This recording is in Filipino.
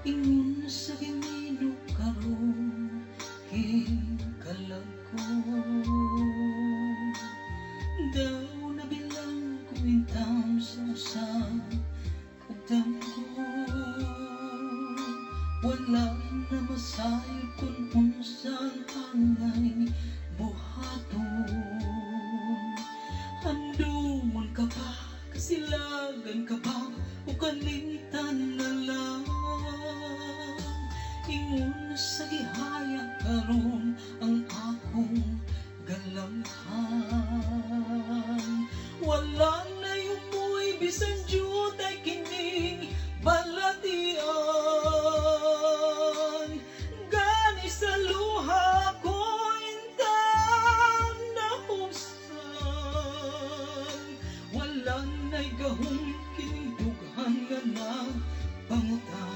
Ingon sa giminog karon hikalag ko. Daw nabilang ko intam sa usang kadamgo. Wala na masayod kung unsan angay buhaton. Handumon ka pa, kasilagan ka pa, o kalimtan na lang. Ingon sa gihaya karon ang akong galamhan. Wala na yumoy bisan jud ay kining balatian. Gani sa luha ko intan na hubsan. Wala na'y gahong kining dughan nga nagpangutan.